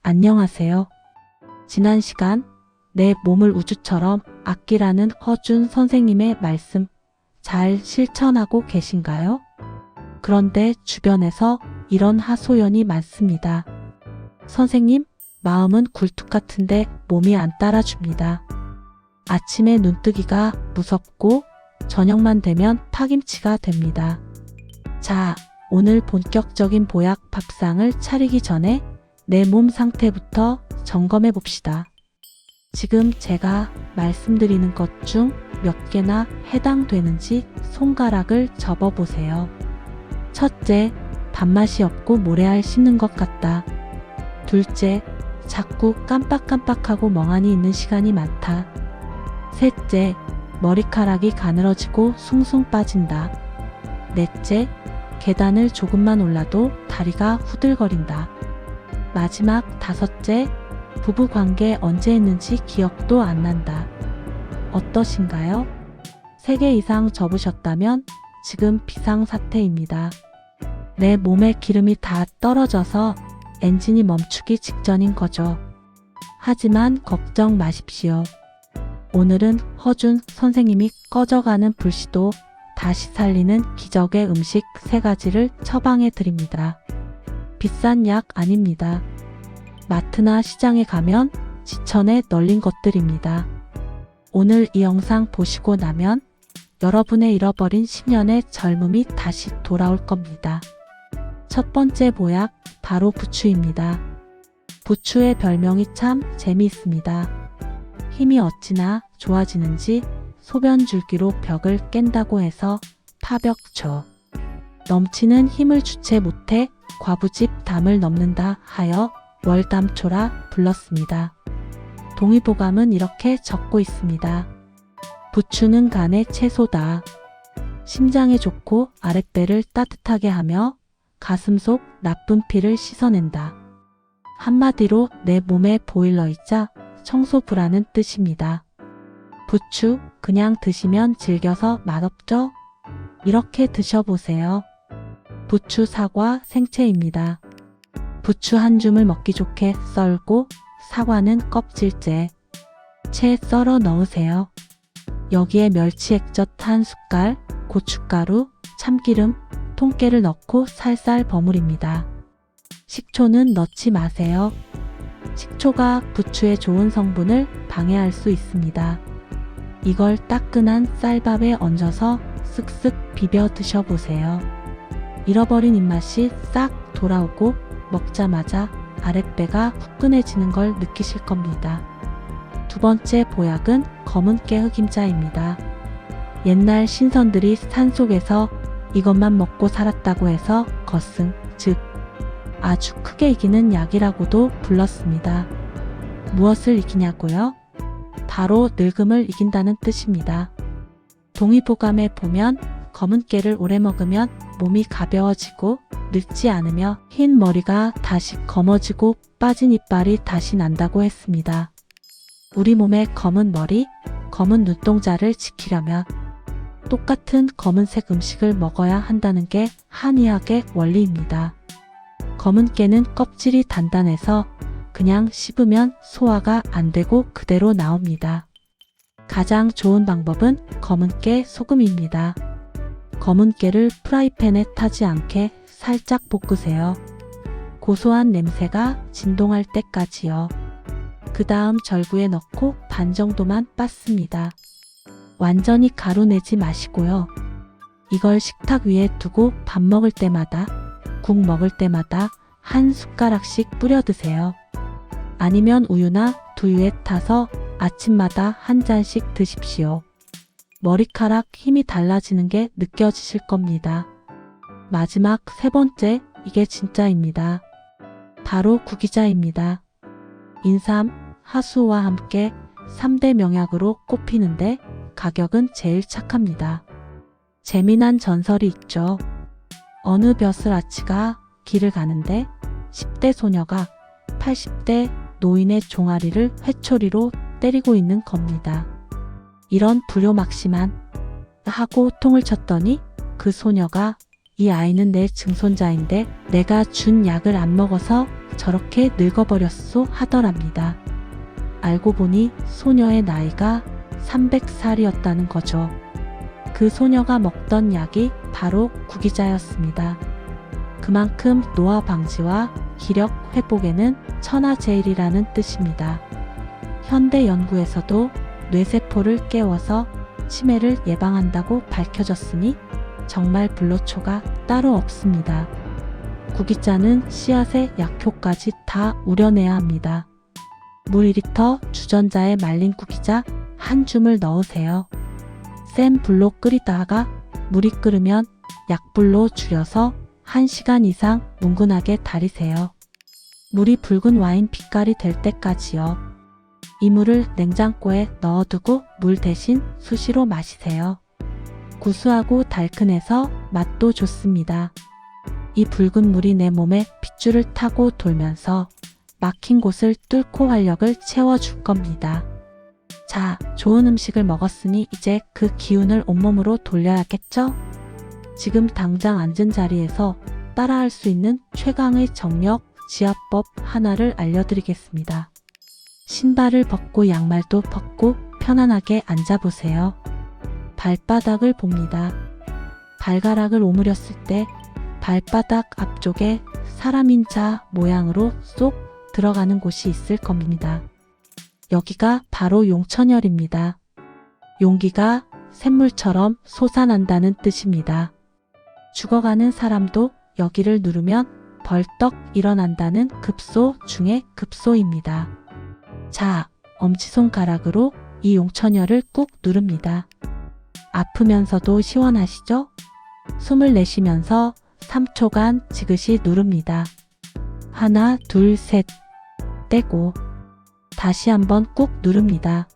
안녕하세요. 지난 시간 내 몸을 우주처럼 아끼라는 허준 선생님의 말씀 잘 실천하고 계신가요? 그런데 주변에서 이런 하소연이 많습니다. 선생님, 마음은 굴뚝 같은데 몸이 안 따라줍니다. 아침에 눈뜨기가 무섭고 저녁만 되면 파김치가 됩니다. 자, 오늘 본격적인 보약 밥상을 차리기 전에 내 몸 상태부터 점검해 봅시다. 지금 제가 말씀드리는 것 중 몇 개나 해당되는지 손가락을 접어 보세요. 첫째, 밥맛이 없고 모래알 씹는 것 같다. 둘째, 자꾸 깜빡깜빡하고 멍하니 있는 시간이 많다. 셋째, 머리카락이 가늘어지고 숭숭 빠진다. 넷째, 계단을 조금만 올라도 다리가 후들거린다. 마지막 다섯째, 부부 관계 언제 했는지 기억도 안 난다. 어떠신가요? 3개 이상 접으셨다면 지금 비상사태입니다. 내 몸에 기름이 다 떨어져서 엔진이 멈추기 직전인 거죠. 하지만 걱정 마십시오. 오늘은 허준 선생님이 꺼져가는 불씨도 다시 살리는 기적의 음식 3가지를 처방해 드립니다. 비싼 약 아닙니다. 마트나 시장에 가면 지천에 널린 것들입니다. 오늘 이 영상 보시고 나면 여러분의 잃어버린 10년의 젊음이 다시 돌아올 겁니다. 첫 번째 보약, 바로 부추입니다. 부추의 별명이 참 재미있습니다. 힘이 어찌나 좋아지는지 소변줄기로 벽을 깬다고 해서 파벽초. 넘치는 힘을 주체 못해 과부집 담을 넘는다 하여 월담초라 불렀습니다. 동의보감은 이렇게 적고 있습니다. 부추는 간의 채소다. 심장에 좋고 아랫배를 따뜻하게 하며 가슴 속 나쁜 피를 씻어낸다. 한마디로 내 몸의 보일러이자 청소부라는 뜻입니다. 부추 그냥 드시면 질겨서 맛없죠? 이렇게 드셔보세요. 부추 사과 생채입니다. 부추 한 줌을 먹기 좋게 썰고 사과는 껍질째 채 썰어 넣으세요. 여기에 멸치 액젓 한 숟갈, 고춧가루, 참기름, 통깨를 넣고 살살 버무립니다. 식초는 넣지 마세요. 식초가 부추의 좋은 성분을 방해할 수 있습니다. 이걸 따끈한 쌀밥에 얹어서 쓱쓱 비벼 드셔보세요. 잃어버린 입맛이 싹 돌아오고 먹자마자 아랫배가 후끈해지는 걸 느끼실 겁니다. 두 번째 보약은 검은 깨 흑임자입니다. 옛날 신선들이 산속에서 이것만 먹고 살았다고 해서 거승, 즉 아주 크게 이기는 약이라고도 불렀습니다. 무엇을 이기냐고요? 바로 늙음을 이긴다는 뜻입니다. 동의보감에 보면 검은 깨를 오래 먹으면 몸이 가벼워지고 늙지 않으며 흰 머리가 다시 검어지고 빠진 이빨이 다시 난다고 했습니다. 우리 몸의 검은 머리, 검은 눈동자를 지키려면 똑같은 검은색 음식을 먹어야 한다는 게 한의학의 원리입니다. 검은 깨는 껍질이 단단해서 그냥 씹으면 소화가 안 되고 그대로 나옵니다. 가장 좋은 방법은 검은 깨 소금입니다. 검은 깨를 프라이팬에 타지 않게 살짝 볶으세요. 고소한 냄새가 진동할 때까지요. 그 다음 절구에 넣고 반 정도만 빻습니다. 완전히 가루 내지 마시고요. 이걸 식탁 위에 두고 밥 먹을 때마다, 국 먹을 때마다 한 숟가락씩 뿌려 드세요. 아니면 우유나 두유에 타서 아침마다 한 잔씩 드십시오. 머리카락 힘이 달라지는 게 느껴지실 겁니다. 마지막 3번째, 이게 진짜입니다. 바로 구기자입니다. 인삼, 하수와 함께 3대 명약으로 꼽히는데 가격은 제일 착합니다. 재미난 전설이 있죠. 어느 벼슬아치가 길을 가는데 10대 소녀가 80대 노인의 종아리를 회초리로 때리고 있는 겁니다. 이런 불효막심한 하고 통을 쳤더니 그 소녀가 이 아이는 내 증손자인데 내가 준 약을 안 먹어서 저렇게 늙어버렸소 하더랍니다. 알고 보니 소녀의 나이가 300살이었다는 거죠. 그 소녀가 먹던 약이 바로 구기자였습니다. 그만큼 노화 방지와 기력 회복에는 천하제일이라는 뜻입니다. 현대 연구에서도 뇌세포를 깨워서 치매를 예방한다고 밝혀졌으니 정말 불로초가 따로 없습니다. 구기자는 씨앗의 약효까지 다 우려내야 합니다. 물 2리터 주전자에 말린 구기자 한 줌을 넣으세요. 센 불로 끓이다가 물이 끓으면 약불로 줄여서 1시간 이상 뭉근하게 달이세요. 물이 붉은 와인 빛깔이 될 때까지요. 이 물을 냉장고에 넣어두고 물 대신 수시로 마시세요. 구수하고 달큰해서 맛도 좋습니다. 이 붉은 물이 내 몸에 핏줄을 타고 돌면서 막힌 곳을 뚫고 활력을 채워줄 겁니다. 자, 좋은 음식을 먹었으니 이제 그 기운을 온몸으로 돌려야겠죠? 지금 당장 앉은 자리에서 따라할 수 있는 최강의 정력 지압법 하나를 알려드리겠습니다. 신발을 벗고 양말도 벗고 편안하게 앉아보세요. 발바닥을 봅니다. 발가락을 오므렸을 때 발바닥 앞쪽에 사람인자 모양으로 쏙 들어가는 곳이 있을 겁니다. 여기가 바로 용천혈입니다. 용기가 샘물처럼 솟아난다는 뜻입니다. 죽어가는 사람도 여기를 누르면 벌떡 일어난다는 급소 중의 급소입니다. 자, 엄지손가락으로 이 용천혈을 꾹 누릅니다. 아프면서도 시원하시죠? 숨을 내쉬면서 3초간 지그시 누릅니다. 하나, 둘, 셋 떼고 다시 한번 꾹 누릅니다.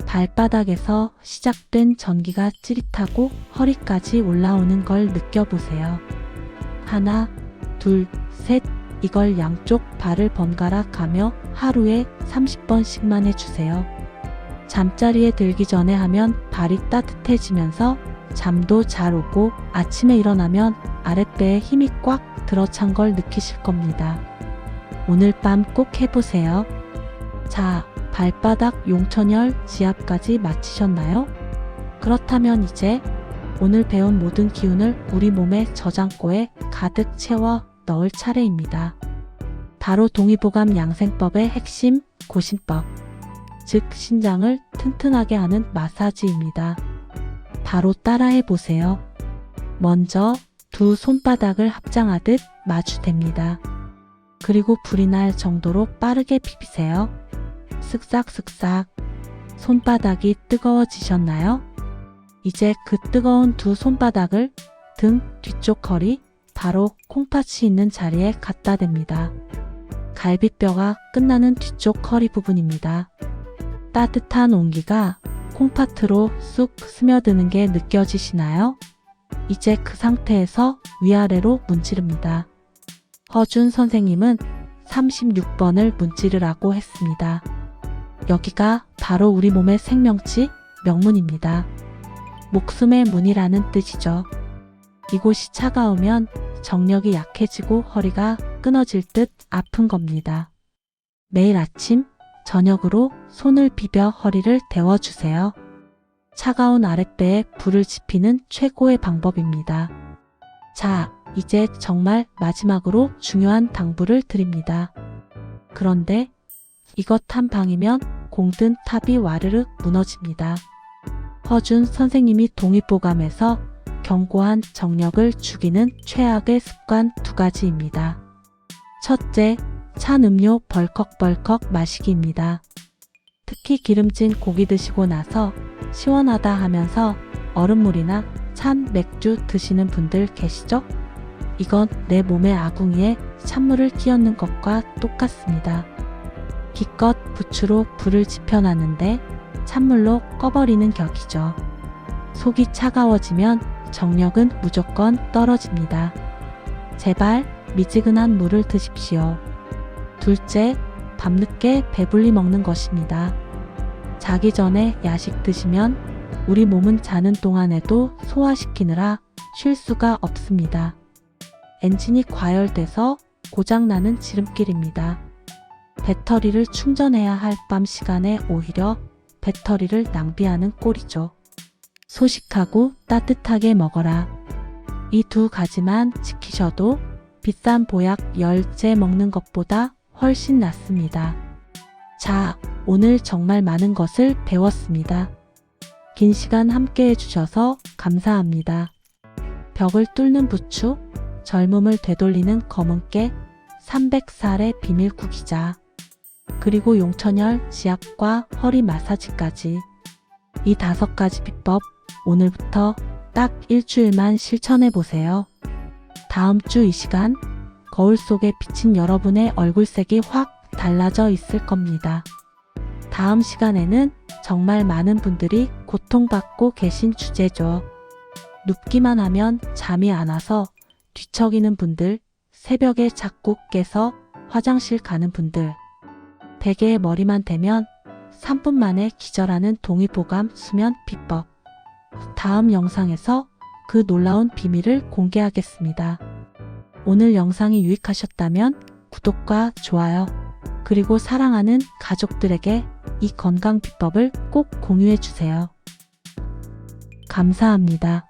발바닥에서 시작된 전기가 찌릿하고 허리까지 올라오는 걸 느껴보세요. 하나, 둘, 셋 이걸 양쪽 발을 번갈아 가며 하루에 30번씩만 해주세요. 잠자리에 들기 전에 하면 발이 따뜻해지면서 잠도 잘 오고 아침에 일어나면 아랫배에 힘이 꽉 들어찬 걸 느끼실 겁니다. 오늘 밤 꼭 해보세요. 자, 발바닥 용천혈 지압까지 마치셨나요? 그렇다면 이제 오늘 배운 모든 기운을 우리 몸의 저장고에 가득 채워 넣을 차례입니다. 바로 동의보감 양생법의 핵심 고신법, 즉 신장을 튼튼하게 하는 마사지입니다. 바로 따라해 보세요. 먼저 두 손바닥을 합장하듯 마주댑니다. 그리고 불이 날 정도로 빠르게 비비세요. 쓱싹쓱싹. 손바닥이 뜨거워지셨나요? 이제 그 뜨거운 두 손바닥을 등 뒤쪽 허리, 바로 콩팥이 있는 자리에 갖다 댑니다. 갈비뼈가 끝나는 뒤쪽 허리 부분입니다. 따뜻한 온기가 콩팥으로 쑥 스며드는 게 느껴지시나요? 이제 그 상태에서 위아래로 문지릅니다. 허준 선생님은 36번을 문지르라고 했습니다. 여기가 바로 우리 몸의 생명치 명문입니다. 목숨의 문이라는 뜻이죠. 이곳이 차가우면 정력이 약해지고 허리가 끊어질 듯 아픈 겁니다. 매일 아침, 저녁으로 손을 비벼 허리를 데워주세요. 차가운 아랫배에 불을 지피는 최고의 방법입니다. 자, 이제 정말 마지막으로 중요한 당부를 드립니다. 그런데 이것 한 방이면 공든 탑이 와르르 무너집니다. 허준 선생님이 동의보감에서 견고한 정력을 죽이는 최악의 습관 2가지입니다. 첫째, 찬 음료 벌컥벌컥 마시기입니다. 특히 기름진 고기 드시고 나서 시원하다 하면서 얼음물이나 찬 맥주 드시는 분들 계시죠? 이건 내 몸의 아궁이에 찬물을 끼얹는 것과 똑같습니다. 기껏 부추로 불을 지펴놨는데 찬물로 꺼버리는 격이죠. 속이 차가워지면 정력은 무조건 떨어집니다. 제발 미지근한 물을 드십시오. 둘째, 밤늦게 배불리 먹는 것입니다. 자기 전에 야식 드시면 우리 몸은 자는 동안에도 소화시키느라 쉴 수가 없습니다. 엔진이 과열돼서 고장나는 지름길입니다. 배터리를 충전해야 할 밤 시간에 오히려 배터리를 낭비하는 꼴이죠. 소식하고 따뜻하게 먹어라. 이 두 가지만 지키셔도 비싼 보약 10제 먹는 것보다 훨씬 낫습니다. 자, 오늘 정말 많은 것을 배웠습니다. 긴 시간 함께 해주셔서 감사합니다. 벽을 뚫는 부추, 젊음을 되돌리는 검은깨, 300살의 비밀 구기자, 그리고 용천열, 지압과 허리 마사지까지. 이 5가지 비법 오늘부터 딱 일주일만 실천해보세요. 다음 주 이 시간 거울 속에 비친 여러분의 얼굴색이 확 달라져 있을 겁니다. 다음 시간에는 정말 많은 분들이 고통받고 계신 주제죠. 눕기만 하면 잠이 안 와서 뒤척이는 분들, 새벽에 자꾸 깨서 화장실 가는 분들, 베개에 머리만 대면 3분 만에 기절하는 동의보감 수면 비법. 다음 영상에서 그 놀라운 비밀을 공개하겠습니다. 오늘 영상이 유익하셨다면 구독과 좋아요, 그리고 사랑하는 가족들에게 이 건강 비법을 꼭 공유해 주세요. 감사합니다.